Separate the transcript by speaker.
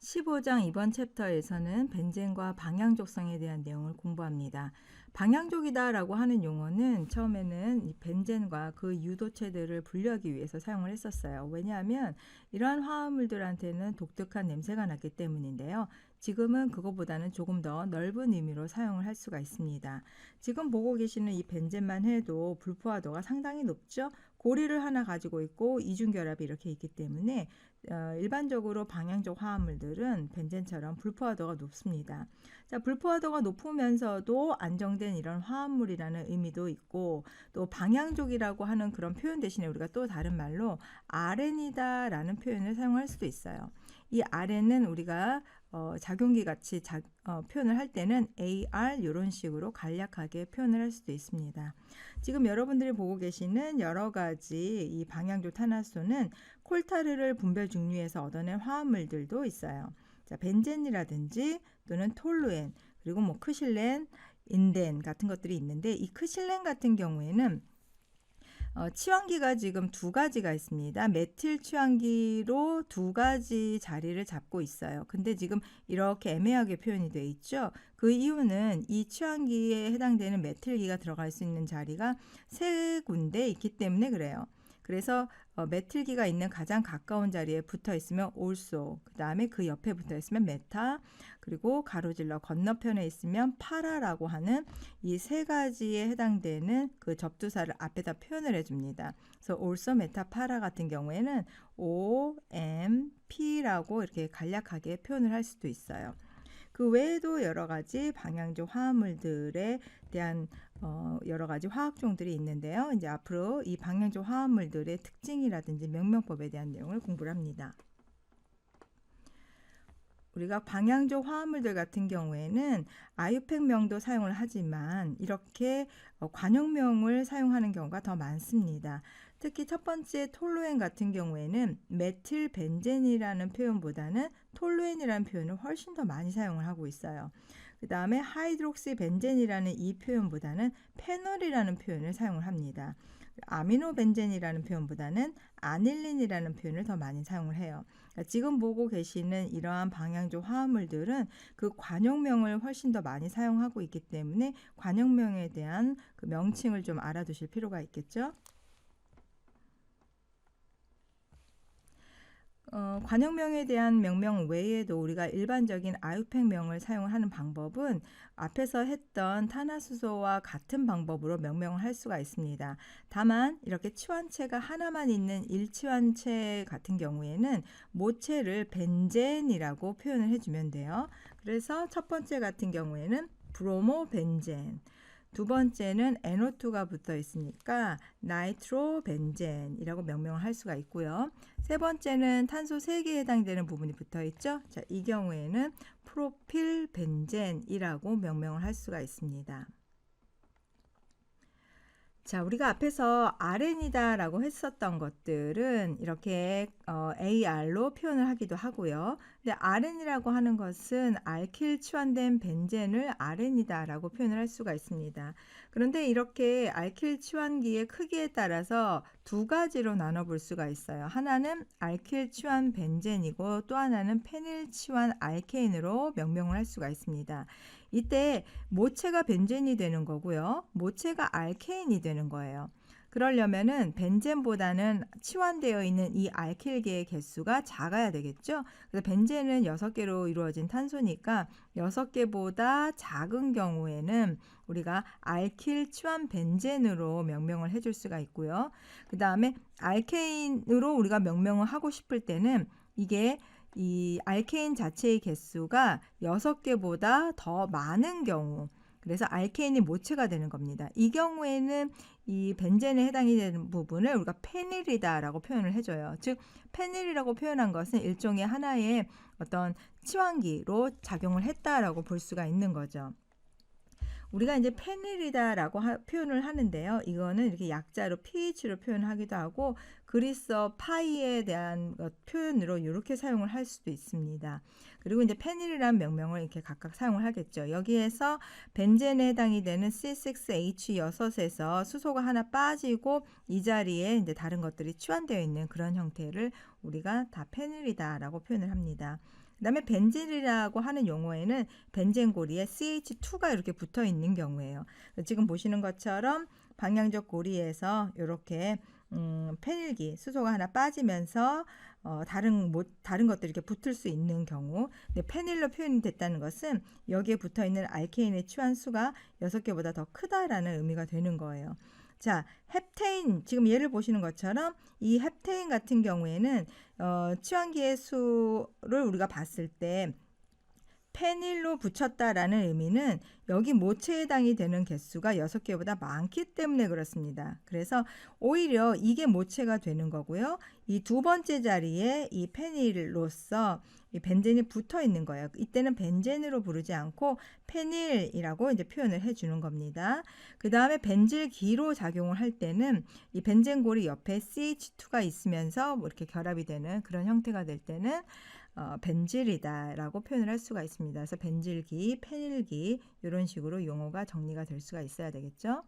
Speaker 1: 15장 이번 챕터에서는 벤젠과 방향족성에 대한 내용을 공부합니다. 방향족이다라고 하는 용어는 처음에는 이 벤젠과 그 유도체들을 분류하기 위해서 사용을 했었어요. 왜냐하면 이러한 화합물들한테는 독특한 냄새가 났기 때문인데요. 지금은 그거보다는 조금 더 넓은 의미로 사용을 할 수가 있습니다. 지금 보고 계시는 이 벤젠만 해도 불포화도가 상당히 높죠. 고리를 하나 가지고 있고 이중결합이 이렇게 있기 때문에 일반적으로 방향족 화합물들은 벤젠처럼 불포화도가 높습니다. 자, 불포화도가 높으면서도 안정된 이런 화합물이라는 의미도 있고, 또 방향족이라고 하는 그런 표현 대신에 우리가 또 다른 말로 RN이다라는 표현을 사용할 수도 있어요. 이 RN은 우리가 작용기 같이 표현을 할 때는 AR 이런 식으로 간략하게 표현을 할 수도 있습니다. 지금 여러분들이 보고 계시는 여러 가지 이 방향족 탄화수는 콜타르를 분별 중류에서 얻어낸 화합물들도 있어요. 자, 벤젠이라든지 또는 톨루엔, 그리고 뭐 크실렌, 인덴 같은 것들이 있는데, 이 크실렌 같은 경우에는 치환기가 지금 두 가지가 있습니다. 메틸 치환기로 두 가지 자리를 잡고 있어요. 근데 지금 이렇게 애매하게 표현이 되어 있죠. 그 이유는 이 치환기에 해당되는 메틸기가 들어갈 수 있는 자리가 세 군데 있기 때문에 그래요. 그래서 메틸기가 있는 가장 가까운 자리에 붙어 있으면 also, 그 다음에 그 옆에 붙어 있으면 메타, 그리고 가로질러 건너편에 있으면 파라라고 하는 이 세 가지에 해당되는 그 접두사를 앞에다 표현을 해줍니다. 그래서 also, 메타, 파라 같은 경우에는 O, M, P라고 이렇게 간략하게 표현을 할 수도 있어요. 그 외에도 여러 가지 방향족 화합물들에 대한 여러 가지 화학종들이 있는데요. 이제 앞으로 이 방향족 화합물들의 특징이라든지 명명법에 대한 내용을 공부를 합니다. 우리가 방향족 화합물들 같은 경우에는 아유팩명도 사용을 하지만 이렇게 관용명을 사용하는 경우가 더 많습니다. 특히 첫 번째 톨루엔 같은 경우에는 메틸 벤젠이라는 표현보다는 톨루엔이라는 표현을 훨씬 더 많이 사용을 하고 있어요. 그 다음에 하이드록시 벤젠이라는 이 표현보다는 페놀이라는 표현을 사용을 합니다. 아미노 벤젠이라는 표현보다는 아닐린이라는 표현을 더 많이 사용을 해요. 그러니까 지금 보고 계시는 이러한 방향족 화합물들은 그 관용명을 훨씬 더 많이 사용하고 있기 때문에 관용명에 대한 그 명칭을 좀 알아두실 필요가 있겠죠. 관용명에 대한 명명 외에도 우리가 일반적인 아유팩명을 사용하는 방법은 앞에서 했던 탄화수소와 같은 방법으로 명명을 할 수가 있습니다. 다만 이렇게 치환체가 하나만 있는 일치환체 같은 경우에는 모체를 벤젠이라고 표현을 해주면 돼요. 그래서 첫 번째 같은 경우에는 브로모벤젠, 두 번째는 NO2가 붙어 있으니까 나이트로벤젠이라고 명명을 할 수가 있고요. 세 번째는 탄소 3개에 해당되는 부분이 붙어 있죠. 자, 이 경우에는 프로필벤젠이라고 명명을 할 수가 있습니다. 자, 우리가 앞에서 RN이다라고 했었던 것들은 이렇게 AR로 표현을 하기도 하고요. 근데 RN이라고 하는 것은 알킬 치환된 벤젠을 RN이다라고 표현을 할 수가 있습니다. 그런데 이렇게 알킬 치환기의 크기에 따라서 두 가지로 나눠볼 수가 있어요. 하나는 알킬 치환 벤젠이고 또 하나는 페닐 치환 알케인으로 명명을 할 수가 있습니다. 이때 모체가 벤젠이 되는 거고요. 모체가 알케인이 되는 거예요. 그러려면은 벤젠보다는 치환되어 있는 이 알킬계의 개수가 작아야 되겠죠. 그래서 벤젠은 6개로 이루어진 탄소니까 6개보다 작은 경우에는 우리가 알킬 치환 벤젠으로 명명을 해줄 수가 있고요. 그 다음에 알케인으로 우리가 명명을 하고 싶을 때는 이게 이 알케인 자체의 개수가 6개보다 더 많은 경우, 그래서 알케인이 모체가 되는 겁니다. 이 경우에는 이 벤젠에 해당이 되는 부분을 우리가 페닐이다라고 표현을 해줘요. 즉 페닐이라고 표현한 것은 일종의 하나의 어떤 치환기로 작용을 했다라고 볼 수가 있는 거죠. 우리가 이제 페닐이다라고 표현을 하는데요. 이거는 이렇게 약자로 pH로 표현하기도 하고 그리서 파이에 대한 표현으로 이렇게 사용을 할 수도 있습니다. 그리고 이제 페닐이라는 명명을 이렇게 각각 사용을 하겠죠. 여기에서 벤젠에 해당이 되는 C6H6에서 수소가 하나 빠지고 이 자리에 이제 다른 것들이 치환되어 있는 그런 형태를 우리가 다 페닐이다라고 표현을 합니다. 그다음에 벤젠이라고 하는 용어에는 벤젠고리에 CH2가 이렇게 붙어 있는 경우예요. 지금 보시는 것처럼 방향적 고리에서 이렇게 페닐기 수소가 하나 빠지면서 다른 것들이 이렇게 붙을 수 있는 경우, 근데 페닐로 표현이 됐다는 것은 여기에 붙어 있는 알케인의 치환수가 6개보다 더 크다라는 의미가 되는 거예요. 자, 헵테인, 지금 예를 보시는 것처럼 이 헵테인 같은 경우에는 치환기의 수를 우리가 봤을 때 페닐로 붙였다라는 의미는 여기 모체에 해당이 되는 개수가 6개보다 많기 때문에 그렇습니다. 그래서 오히려 이게 모체가 되는 거고요. 이 두 번째 자리에 이 페닐로서 이 벤젠이 붙어 있는 거예요. 이때는 벤젠으로 부르지 않고 페닐이라고 이제 표현을 해주는 겁니다. 그 다음에 벤질기로 작용을 할 때는 이 벤젠고리 옆에 CH2가 있으면서 뭐 이렇게 결합이 되는 그런 형태가 될 때는 벤질이다라고 표현을 할 수가 있습니다. 그래서 벤질기, 페닐기 이런 식으로 용어가 정리가 될 수가 있어야 되겠죠.